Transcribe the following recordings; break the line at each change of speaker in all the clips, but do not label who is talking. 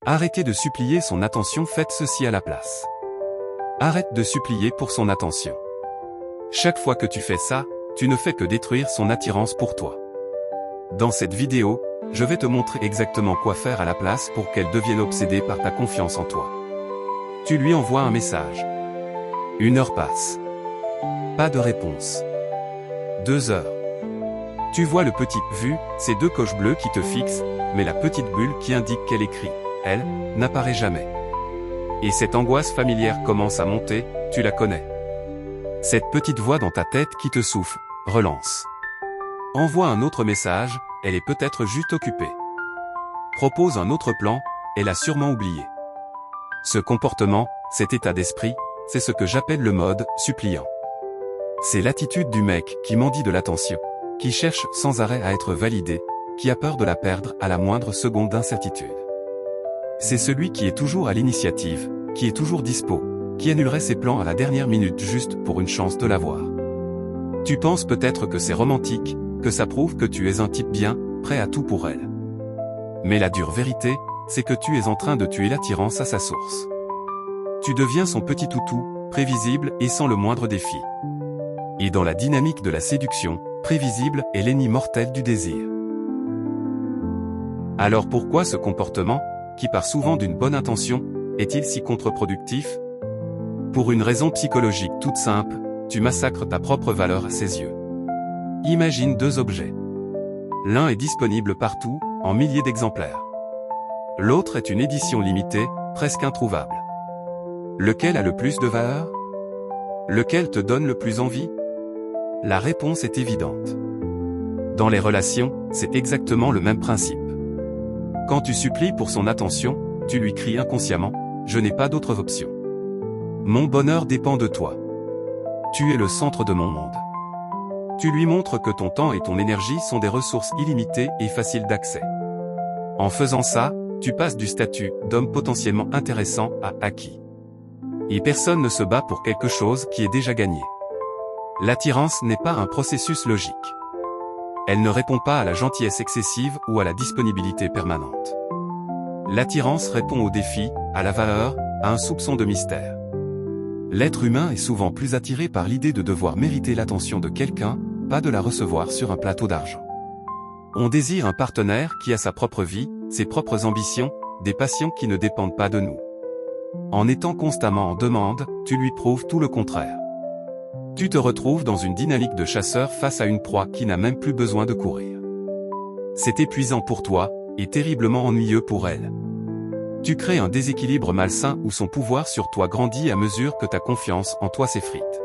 Arrêtez de supplier son attention, faites ceci à la place. Arrête de supplier pour son attention. Chaque fois que tu fais ça, tu ne fais que détruire son attirance pour toi. Dans cette vidéo, je vais te montrer exactement quoi faire à la place pour qu'elle devienne obsédée par ta confiance en toi. Tu lui envoies un message. 1 heure passe. Pas de réponse. 2 heures. Tu vois le petit « vu », ces 2 coches bleues qui te fixent, mais la petite bulle qui indique qu'elle écrit, elle, n'apparaît jamais. Et cette angoisse familière commence à monter, tu la connais. Cette petite voix dans ta tête qui te souffle, relance. Envoie un autre message, elle est peut-être juste occupée. Propose un autre plan, elle a sûrement oublié. Ce comportement, cet état d'esprit, c'est ce que j'appelle le mode suppliant. C'est l'attitude du mec qui mendie de l'attention, qui cherche sans arrêt à être validé, qui a peur de la perdre à la moindre seconde d'incertitude. C'est celui qui est toujours à l'initiative, qui est toujours dispo, qui annulerait ses plans à la dernière minute juste pour une chance de l'avoir. Tu penses peut-être que c'est romantique, que ça prouve que tu es un type bien, prêt à tout pour elle. Mais la dure vérité, c'est que tu es en train de tuer l'attirance à sa source. Tu deviens son petit toutou, prévisible et sans le moindre défi. Et dans la dynamique de la séduction, prévisible est l'ennemi mortel du désir. Alors pourquoi ce comportement, qui part souvent d'une bonne intention, est-il si contre-productif? Pour une raison psychologique toute simple, tu massacres ta propre valeur à ses yeux. Imagine 2 objets. L'un est disponible partout, en milliers d'exemplaires. L'autre est une édition limitée, presque introuvable. Lequel a le plus de valeur? Lequel te donne le plus envie? La réponse est évidente. Dans les relations, c'est exactement le même principe. Quand tu supplies pour son attention, tu lui cries inconsciemment « Je n'ai pas d'autre option. Mon bonheur dépend de toi. Tu es le centre de mon monde. » Tu lui montres que ton temps et ton énergie sont des ressources illimitées et faciles d'accès. En faisant ça, tu passes du statut d'homme potentiellement intéressant à acquis. Et personne ne se bat pour quelque chose qui est déjà gagné. L'attirance n'est pas un processus logique. Elle ne répond pas à la gentillesse excessive ou à la disponibilité permanente. L'attirance répond au défi, à la valeur, à un soupçon de mystère. L'être humain est souvent plus attiré par l'idée de devoir mériter l'attention de quelqu'un, pas de la recevoir sur un plateau d'argent. On désire un partenaire qui a sa propre vie, ses propres ambitions, des passions qui ne dépendent pas de nous. En étant constamment en demande, tu lui prouves tout le contraire. Tu te retrouves dans une dynamique de chasseur face à une proie qui n'a même plus besoin de courir. C'est épuisant pour toi, et terriblement ennuyeux pour elle. Tu crées un déséquilibre malsain où son pouvoir sur toi grandit à mesure que ta confiance en toi s'effrite.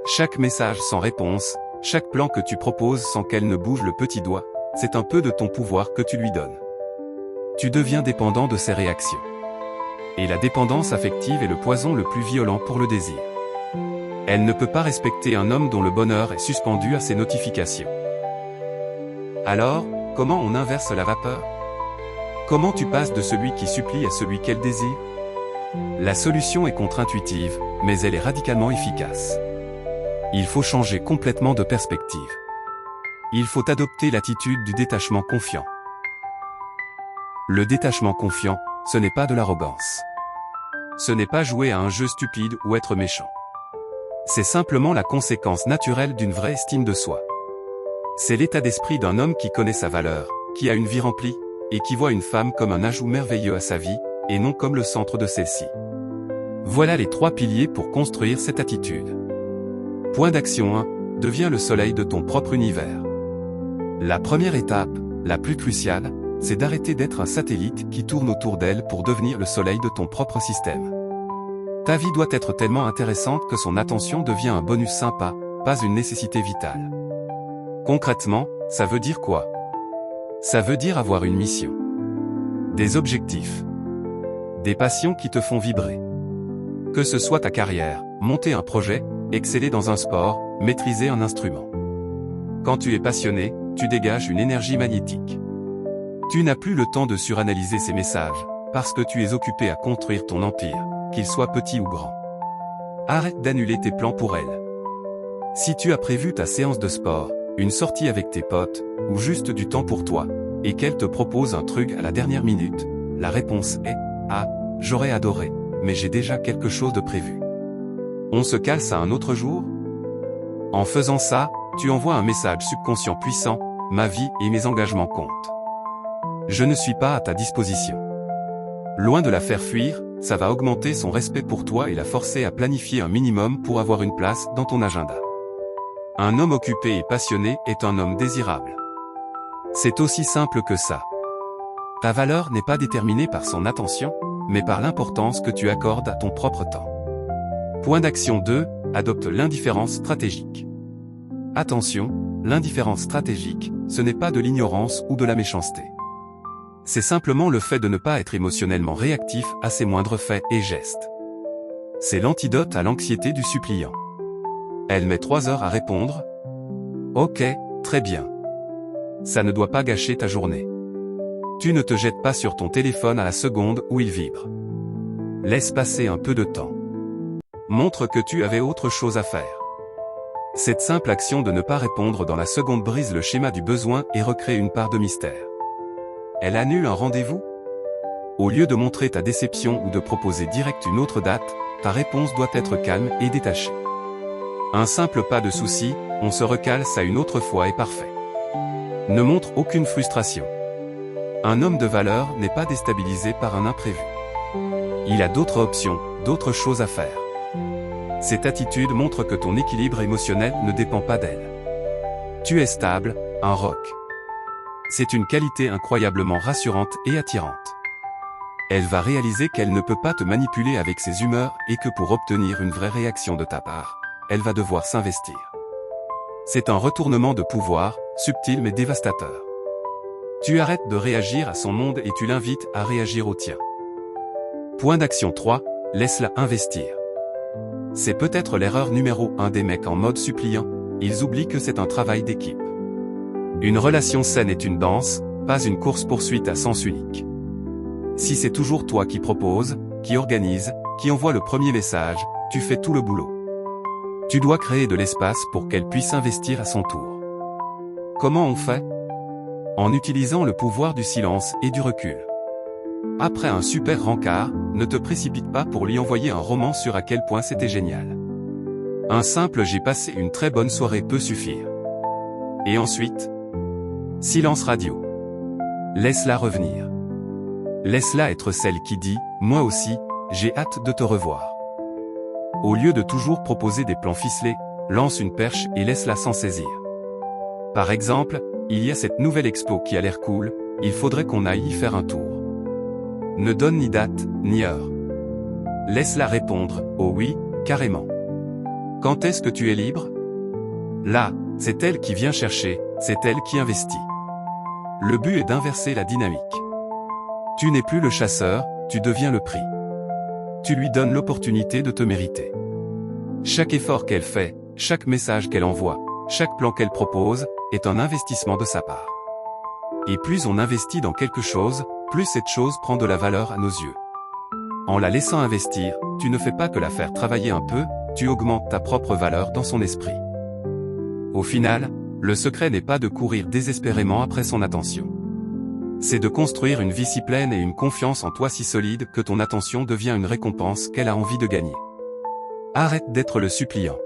Chaque message sans réponse, chaque plan que tu proposes sans qu'elle ne bouge le petit doigt, c'est un peu de ton pouvoir que tu lui donnes. Tu deviens dépendant de ses réactions. Et la dépendance affective est le poison le plus violent pour le désir. Elle ne peut pas respecter un homme dont le bonheur est suspendu à ses notifications. Alors, comment on inverse la vapeur? Comment tu passes de celui qui supplie à celui qu'elle désire? La solution est contre-intuitive, mais elle est radicalement efficace. Il faut changer complètement de perspective. Il faut adopter l'attitude du détachement confiant. Le détachement confiant, ce n'est pas de l'arrogance. Ce n'est pas jouer à un jeu stupide ou être méchant. C'est simplement la conséquence naturelle d'une vraie estime de soi. C'est l'état d'esprit d'un homme qui connaît sa valeur, qui a une vie remplie, et qui voit une femme comme un ajout merveilleux à sa vie, et non comme le centre de celle-ci. Voilà les 3 piliers pour construire cette attitude. Point d'action 1, deviens le soleil de ton propre univers. La première étape, la plus cruciale, c'est d'arrêter d'être un satellite qui tourne autour d'elle pour devenir le soleil de ton propre système. Ta vie doit être tellement intéressante que son attention devient un bonus sympa, pas une nécessité vitale. Concrètement, ça veut dire quoi? Ça veut dire avoir une mission. Des objectifs. Des passions qui te font vibrer. Que ce soit ta carrière, monter un projet, exceller dans un sport, maîtriser un instrument. Quand tu es passionné, tu dégages une énergie magnétique. Tu n'as plus le temps de suranalyser ces messages, parce que tu es occupé à construire ton empire, qu'il soit petit ou grand. Arrête d'annuler tes plans pour elle. Si tu as prévu ta séance de sport, une sortie avec tes potes, ou juste du temps pour toi, et qu'elle te propose un truc à la dernière minute, la réponse est « Ah, j'aurais adoré, mais j'ai déjà quelque chose de prévu. On se cale ça un autre jour ?» En faisant ça, tu envoies un message subconscient puissant, ma vie et mes engagements comptent. Je ne suis pas à ta disposition. Loin de la faire fuir, ça va augmenter son respect pour toi et la forcer à planifier un minimum pour avoir une place dans ton agenda. Un homme occupé et passionné est un homme désirable. C'est aussi simple que ça. Ta valeur n'est pas déterminée par son attention, mais par l'importance que tu accordes à ton propre temps. Point d'action 2, adopte l'indifférence stratégique. Attention, l'indifférence stratégique, ce n'est pas de l'ignorance ou de la méchanceté. C'est simplement le fait de ne pas être émotionnellement réactif à ses moindres faits et gestes. C'est l'antidote à l'anxiété du suppliant. Elle met 3 heures à répondre. Ok, très bien. Ça ne doit pas gâcher ta journée. Tu ne te jettes pas sur ton téléphone à la seconde où il vibre. Laisse passer un peu de temps. Montre que tu avais autre chose à faire. Cette simple action de ne pas répondre dans la seconde brise le schéma du besoin et recrée une part de mystère. Elle annule un rendez-vous? Au lieu de montrer ta déception ou de proposer direct une autre date, ta réponse doit être calme et détachée. Un simple pas de souci, on se recale ça une autre fois est parfait. Ne montre aucune frustration. Un homme de valeur n'est pas déstabilisé par un imprévu. Il a d'autres options, d'autres choses à faire. Cette attitude montre que ton équilibre émotionnel ne dépend pas d'elle. Tu es stable, un roc. C'est une qualité incroyablement rassurante et attirante. Elle va réaliser qu'elle ne peut pas te manipuler avec ses humeurs et que pour obtenir une vraie réaction de ta part, elle va devoir s'investir. C'est un retournement de pouvoir, subtil mais dévastateur. Tu arrêtes de réagir à son monde et tu l'invites à réagir au tien. Point d'action 3, laisse-la investir. C'est peut-être l'erreur numéro 1 des mecs en mode suppliant, ils oublient que c'est un travail d'équipe. Une relation saine est une danse, pas une course-poursuite à sens unique. Si c'est toujours toi qui propose, qui organise, qui envoie le premier message, tu fais tout le boulot. Tu dois créer de l'espace pour qu'elle puisse investir à son tour. Comment on fait? En utilisant le pouvoir du silence et du recul. Après un super rencard, ne te précipite pas pour lui envoyer un roman sur à quel point c'était génial. Un simple « j'ai passé une très bonne soirée » peut suffire. Et ensuite? Silence radio. Laisse-la revenir. Laisse-la être celle qui dit « moi aussi, j'ai hâte de te revoir ». Au lieu de toujours proposer des plans ficelés, lance une perche et laisse-la s'en saisir. Par exemple, il y a cette nouvelle expo qui a l'air cool, il faudrait qu'on aille y faire un tour. Ne donne ni date, ni heure. Laisse-la répondre, oh oui, carrément. Quand est-ce que tu es libre? Là, c'est elle qui vient chercher, c'est elle qui investit. Le but est d'inverser la dynamique. Tu n'es plus le chasseur, tu deviens le prix. Tu lui donnes l'opportunité de te mériter. Chaque effort qu'elle fait, chaque message qu'elle envoie, chaque plan qu'elle propose, est un investissement de sa part. Et plus on investit dans quelque chose, plus cette chose prend de la valeur à nos yeux. En la laissant investir, tu ne fais pas que la faire travailler un peu, tu augmentes ta propre valeur dans son esprit. Au final, le secret n'est pas de courir désespérément après son attention. C'est de construire une vie si pleine et une confiance en toi si solide que ton attention devient une récompense qu'elle a envie de gagner. Arrête d'être le suppliant.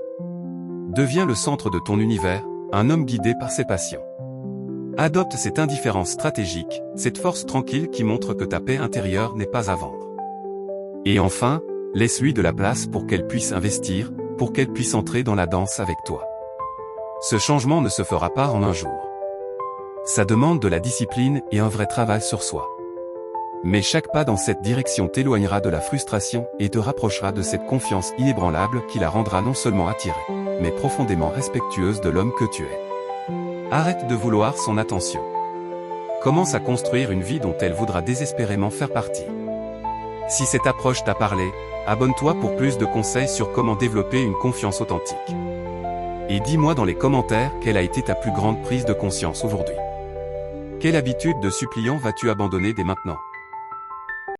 Deviens le centre de ton univers, un homme guidé par ses passions. Adopte cette indifférence stratégique, cette force tranquille qui montre que ta paix intérieure n'est pas à vendre. Et enfin, laisse-lui de la place pour qu'elle puisse investir, pour qu'elle puisse entrer dans la danse avec toi. Ce changement ne se fera pas en un jour. Ça demande de la discipline et un vrai travail sur soi. Mais chaque pas dans cette direction t'éloignera de la frustration et te rapprochera de cette confiance inébranlable qui la rendra non seulement attirée, mais profondément respectueuse de l'homme que tu es. Arrête de vouloir son attention. Commence à construire une vie dont elle voudra désespérément faire partie. Si cette approche t'a parlé, abonne-toi pour plus de conseils sur comment développer une confiance authentique. Et dis-moi dans les commentaires quelle a été ta plus grande prise de conscience aujourd'hui. Quelle habitude de suppliant vas-tu abandonner dès maintenant?